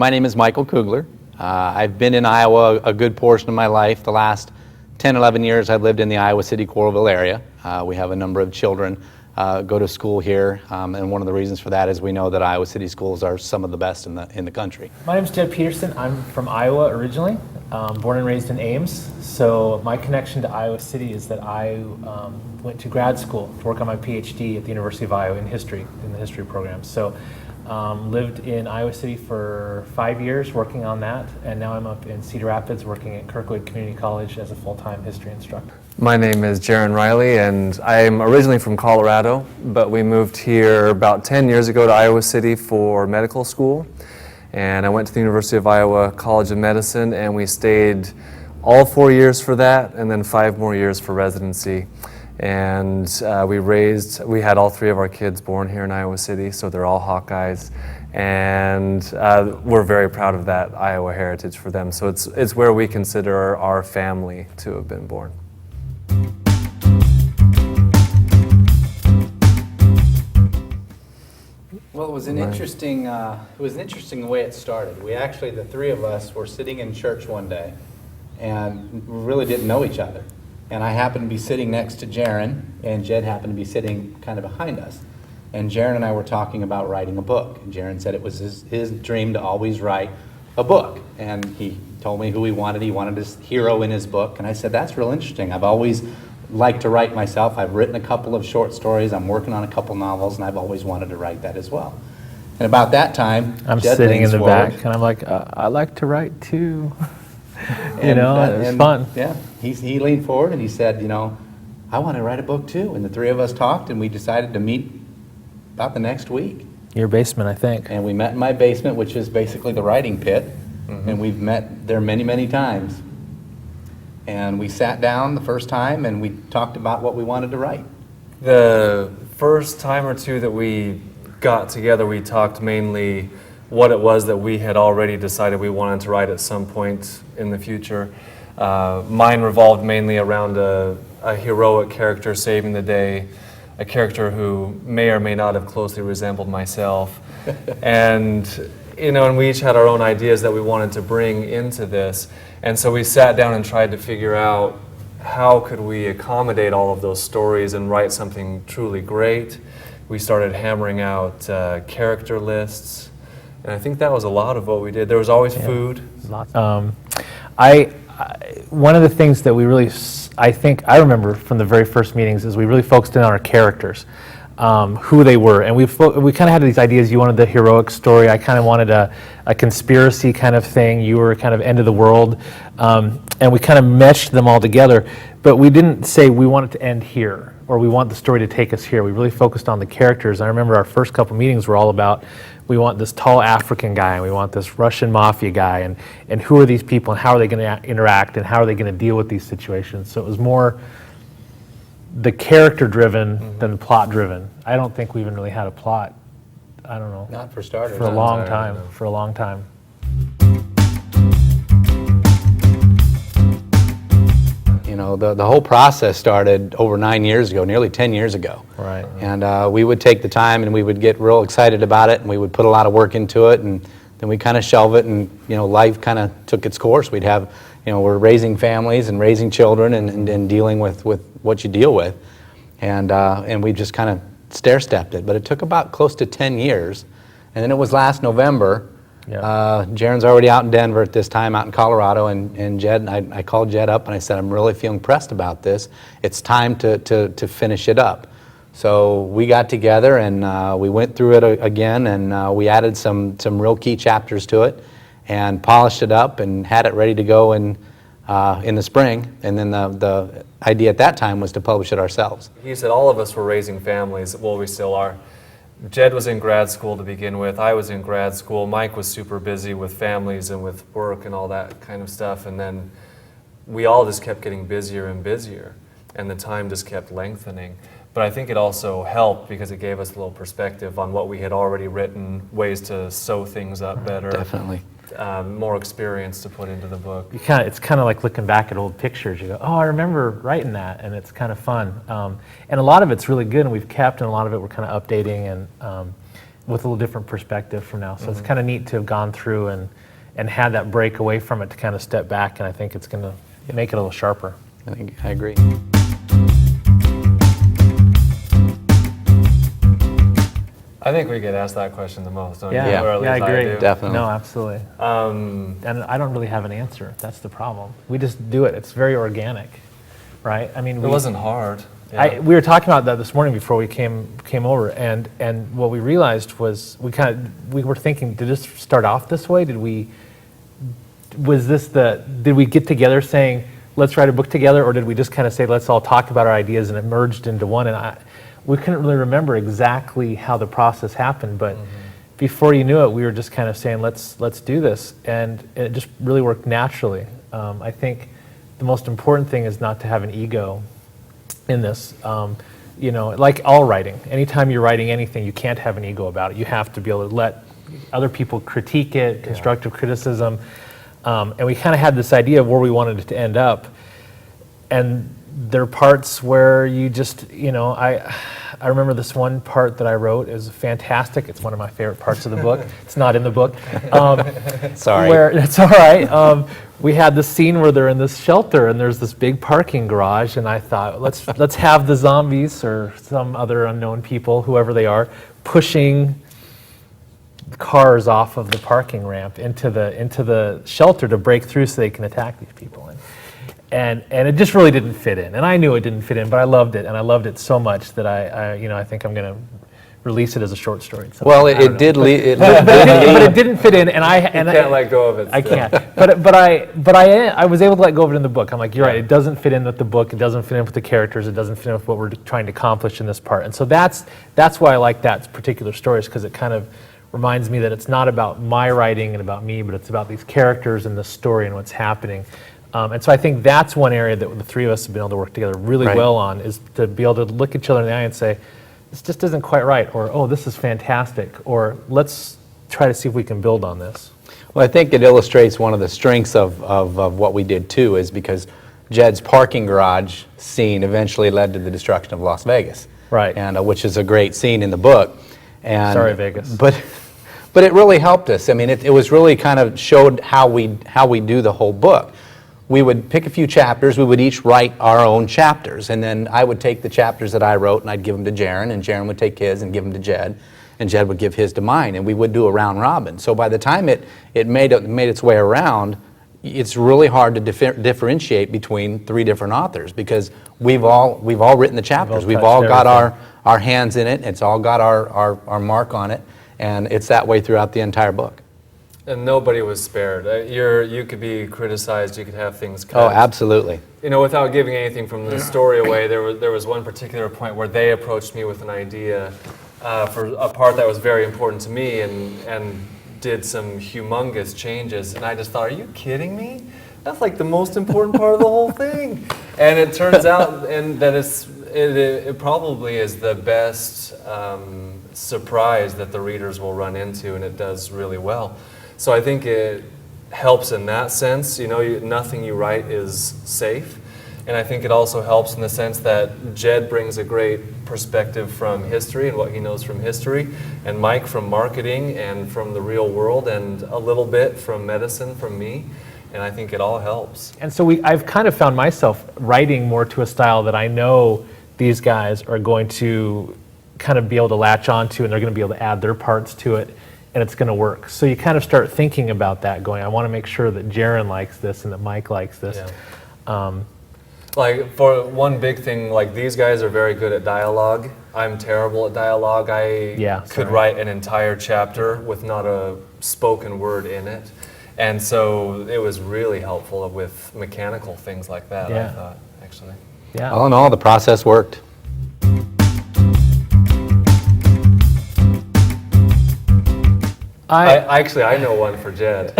My name is Michael Koogler. I've been in Iowa a good portion of my life. The last 10, 11 years I've lived in the Iowa City-Coralville area. We have a number of children go to school here, and one of the reasons for that is we know that Iowa City schools are some of the best in the country. My name is Jed Peterson. I'm from Iowa originally, born and raised in Ames. So my connection to Iowa City is that I went to grad school to work on my PhD at the University of Iowa in history, in the history program. So lived in Iowa City for 5 years working on that, and now I'm up in Cedar Rapids working at Kirkwood Community College as a full-time history instructor. My name is Jaren Riley, and I'm originally from Colorado, but we moved here about 10 years ago to Iowa City for medical school. And I went to the University of Iowa College of Medicine, and we stayed all 4 years for that, and then 5 more years for residency. And we had all 3 of our kids born here in Iowa City, so they're all Hawkeyes. And we're very proud of that Iowa heritage for them. So it's where we consider our family to have been born. Well, it was an interesting the way it started. We actually, the 3 of us, were sitting in church one day, and we really didn't know each other. And I happened to be sitting next to Jaren, and Jed happened to be sitting kind of behind us. And Jaren and I were talking about writing a book. And Jaren said it was his dream to always write a book. And he told me who he wanted. He wanted his hero in his book. And I said, that's real interesting. I've always liked to write myself. I've written a couple of short stories. I'm working on a couple novels, and I've always wanted to write that as well. And about that time, I'm Jed sitting in the forward, back, and I'm like, I like to write too. And, it's fun. Yeah, he leaned forward and he said, I want to write a book too. And the 3 of us talked, and we decided to meet about the next week. Your basement, I think. And we met in my basement, which is basically the writing pit. Mm-hmm. And we've met there many, many times. And we sat down the first time and we talked about what we wanted to write. The first time or two that we got together, we talked mainly what it was that we had already decided we wanted to write at some point in the future. Mine revolved mainly around a heroic character saving the day, a character who may or may not have closely resembled myself. And we each had our own ideas that we wanted to bring into this. And so we sat down and tried to figure out how could we accommodate all of those stories and write something truly great. We started hammering out character lists. And I think that was a lot of what we did. There was always food. One of the things that we really, I remember from the very first meetings is we really focused in on our characters, who they were. And we kind of had these ideas. You wanted the heroic story. I kind of wanted a conspiracy kind of thing. You were kind of end of the world. And we kind of meshed them all together. But we didn't say we want it to end here or we want the story to take us here. We really focused on the characters. I remember our first couple meetings were all about, we want this tall African guy and we want this Russian mafia guy, and who are these people and how are they going to interact and how are they going to deal with these situations. So it was more the character driven than the plot driven. I don't think we even really had a plot. I don't know. Not for starters. For a long time. For a long time. The whole process started over 9 years ago, nearly 10 years ago. Right. And we would take the time and we would get real excited about it and we would put a lot of work into it, and then we kind of shelve it, and life kind of took its course. We'd have, we're raising families and raising children and dealing with what you deal with. And we just kind of stair-stepped it. But it took about close to 10 years. And then it was last November. Yeah. Jaren's already out in Denver at this time, out in Colorado, and Jed, I called Jed up and I said, I'm really feeling pressed about this. It's time to finish it up. So we got together and we went through it again, and we added some real key chapters to it and polished it up and had it ready to go in the spring. And then the idea at that time was to publish it ourselves. He said all of us were raising families. Well, we still are. Jed was in grad school to begin with. I was in grad school. Mike was super busy with families and with work and all that kind of stuff. And then we all just kept getting busier and busier, and the time just kept lengthening. But I think it also helped because it gave us a little perspective on what we had already written, ways to sew things up better. Definitely. More experience to put into the book. It's kind of like looking back at old pictures. You go, oh, I remember writing that, and it's kind of fun. And a lot of it's really good, and we've kept, and a lot of it we're kind of updating. And with a little different perspective from now. So it's kind of neat to have gone through and had that break away from it to kind of step back, and I think it's going to make it a little sharper. I agree. I think we get asked that question the most, don't Yeah, you? Or at yeah, I least agree. do. Definitely. No, absolutely. And I don't really have an answer. That's the problem. We just do it. It's very organic, right? I mean, It wasn't hard. Yeah. we were talking about that this morning before we came over, and what we realized was we were thinking, did this start off this way? Did we get together saying, let's write a book together, or did we just kind of say, let's all talk about our ideas, and it merged into one? And we couldn't really remember exactly how the process happened, but before you knew it, we were just kind of saying, let's do this, and it just really worked naturally. I think the most important thing is not to have an ego in this. Like all writing, anytime you're writing anything, you can't have an ego about it. You have to be able to let other people critique it, constructive criticism, and we kind of had this idea of where we wanted it to end up, and there are parts where you just, I remember this one part that I wrote is fantastic. It's one of my favorite parts of the book. It's not in the book. Sorry. It's all right. We had this scene where they're in this shelter and there's this big parking garage, and I thought, let's have the zombies or some other unknown people, whoever they are, pushing cars off of the parking ramp into the shelter to break through so they can attack these people. And it just really didn't fit in. And I knew it didn't fit in, but I loved it, and I loved it so much that I think I'm going to release it as a short story. Well, it did lead. But it didn't fit in, and I Can't let go of it. I still. can't. But I was able to let go of it in the book. I'm like, you're right. It doesn't fit in with the book. It doesn't fit in with the characters. It doesn't fit in with what we're trying to accomplish in this part. And so that's why I like that particular story, is because it kind of reminds me that it's not about my writing and about me, but it's about these characters and the story and what's happening. And so I think that's one area that the three of us have been able to work together really Right. well on, is to be able to look each other in the eye and say, this just isn't quite right, or, oh, this is fantastic, or let's try to see if we can build on this. Well, I think it illustrates one of the strengths of what we did too, is because Jed's parking garage scene eventually led to the destruction of Las Vegas. Right. And which is a great scene in the book. And Sorry, Vegas. But it really helped us. I mean, it was really kind of showed how we do the whole book. We would pick a few chapters, we would each write our own chapters, and then I would take the chapters that I wrote and I'd give them to Jaren, and Jaren would take his and give them to Jed, and Jed would give his to mine, and we would do a round robin. So by the time it made its way around, it's really hard to differentiate between three different authors, because we've all written the chapters, we've all got our hands in it, it's all got our mark on it, and it's that way throughout the entire book. And nobody was spared. You could be criticized, you could have things cut. Oh, absolutely. Without giving anything from the story away, there was one particular point where they approached me with an idea for a part that was very important to me, and did some humongous changes. And I just thought, are you kidding me? That's like the most important part of the whole thing. And it turns out that it probably is the best surprise that the readers will run into, and it does really well. So I think it helps in that sense. Nothing you write is safe. And I think it also helps in the sense that Jed brings a great perspective from history and what he knows from history, and Mike from marketing and from the real world, and a little bit from medicine from me. And I think it all helps. And so I've kind of found myself writing more to a style that I know these guys are going to kind of be able to latch onto, and they're going to be able to add their parts to it, and it's going to work. So you kind of start thinking about that, going, I want to make sure that Jaren likes this and that Mike likes this. Yeah. Like, for one big thing, like, these guys are very good at dialogue. I'm terrible at dialogue. I could write an entire chapter with not a spoken word in it. And so it was really helpful with mechanical things like that, I thought, actually. Yeah. All in all, the process worked. I know one for Jed.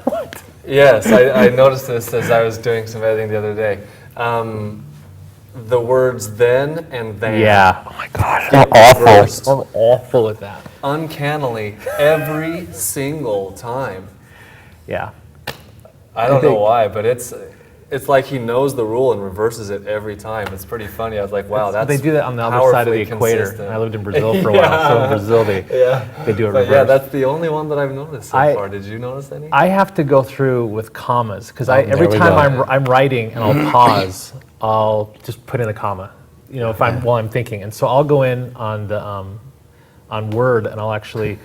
What? Yes, I noticed this as I was doing some editing the other day. The words then and then. Yeah. Oh my gosh, I'm awful. I'm awful at that. Uncannily, every single time. Yeah. I don't know why, but it's it's like he knows the rule and reverses it every time. It's pretty funny. I was like, wow, that's They do that on the other side of the powerfully equator. consistent. I lived in Brazil for a while, so in Brazil they do it But reverse. yeah, that's the only one that I've noticed so far. Did you notice any? I have to go through with commas because there every we time go. I'm writing and I'll pause, I'll just put in a comma, if while I'm thinking, and so I'll go in on the on Word and I'll actually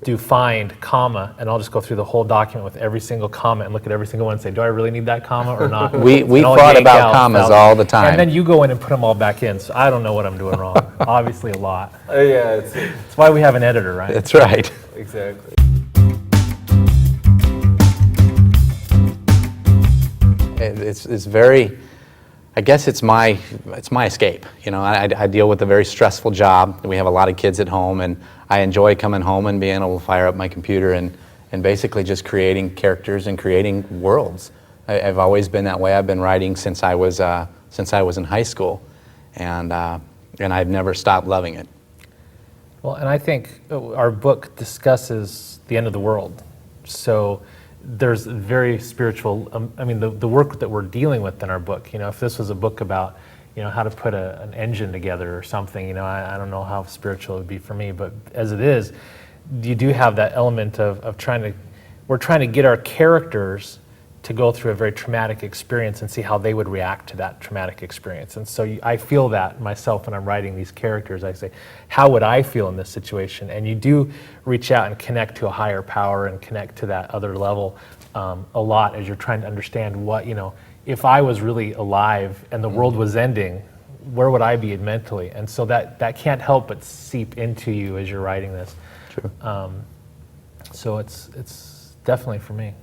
do find comma and I'll just go through the whole document with every single comma and look at every single one and say, do I really need that comma or not? We And I'll thought yank about out commas thousands. all the time. And then you go in and put them all back in. So I don't know what I'm doing wrong. Obviously a lot. Yeah, That's why we have an editor, right? That's right. exactly. It's very, I guess it's my escape. I deal with a very stressful job. We have a lot of kids at home, and I enjoy coming home and being able to fire up my computer and basically just creating characters and creating worlds. I've always been that way. I've been writing since I was in high school, and I've never stopped loving it. Well, and I think our book discusses the end of the world. So there's very spiritual, the work that we're dealing with in our book, if this was a book about, how to put an engine together or something, I don't know how spiritual it would be for me, but as it is, you do have that element of we're trying to get our characters to go through a very traumatic experience and see how they would react to that traumatic experience. And so I feel that myself when I'm writing these characters. I say, how would I feel in this situation? And you do reach out and connect to a higher power and connect to that other level a lot as you're trying to understand what, if I was really alive and the world was ending, where would I be mentally? And so that can't help but seep into you as you're writing this. True. So it's definitely for me.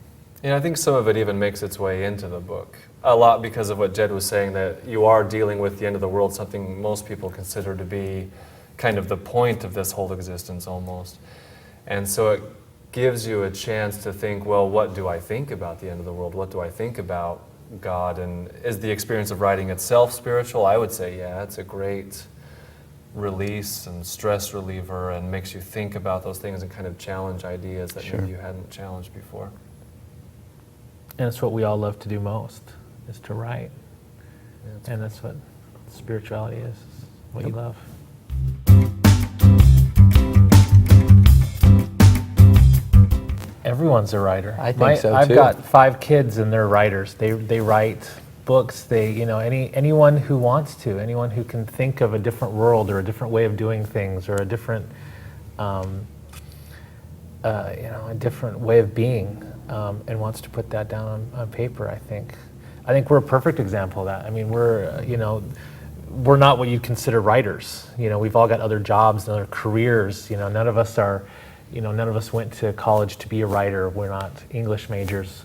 I think some of it even makes its way into the book. A lot because of what Jed was saying, that you are dealing with the end of the world, something most people consider to be kind of the point of this whole existence almost. And so it gives you a chance to think, well, what do I think about the end of the world? What do I think about God? And is the experience of writing itself spiritual? I would say, yeah, it's a great release and stress reliever and makes you think about those things and kind of challenge ideas that maybe you hadn't challenged before. And it's what we all love to do most, is to write. And that's what spirituality is what you love. Everyone's a writer. I think so, I've too. got 5 kids and they're writers. They write books. Anyone who wants to, anyone who can think of a different world or a different way of doing things or a different, a different way of being. And wants to put that down on paper, I think we're a perfect example of that. We're not what you'd consider writers. We've all got other jobs and other careers. None of us went to college to be a writer. We're not English majors.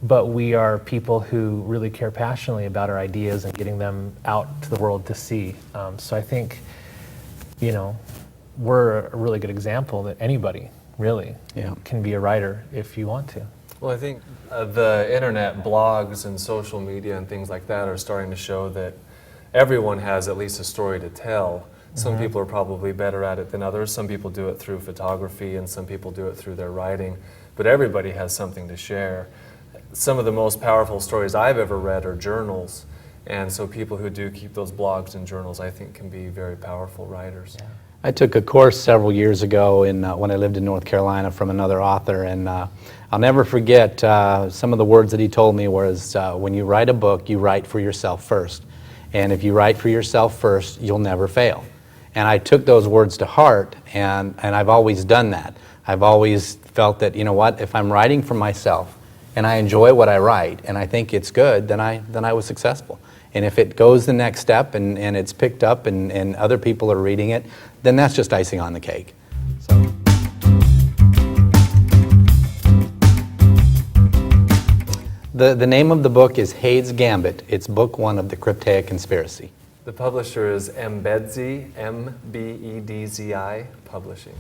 But we are people who really care passionately about our ideas and getting them out to the world to see. So I think, we're a really good example that anybody really can be a writer if you want to. Well, I think the internet, blogs and social media and things like that are starting to show that everyone has at least a story to tell. Some people are probably better at it than others. Some people do it through photography and some people do it through their writing. But everybody has something to share. Some of the most powerful stories I've ever read are journals. And so people who do keep those blogs and journals, I think, can be very powerful writers. Yeah. I took a course several years ago when I lived in North Carolina from another author, and I'll never forget some of the words that he told me was, when you write a book, you write for yourself first. And if you write for yourself first, you'll never fail. And I took those words to heart, and I've always done that. I've always felt that, if I'm writing for myself and I enjoy what I write and I think it's good, then I was successful. And if it goes the next step and it's picked up and other people are reading it, then that's just icing on the cake. So. The name of the book is Hade's Gambit. It's book 1 of the Cryptaic Conspiracy. The publisher is Mbedzi, M-B-E-D-Z-I Publishing.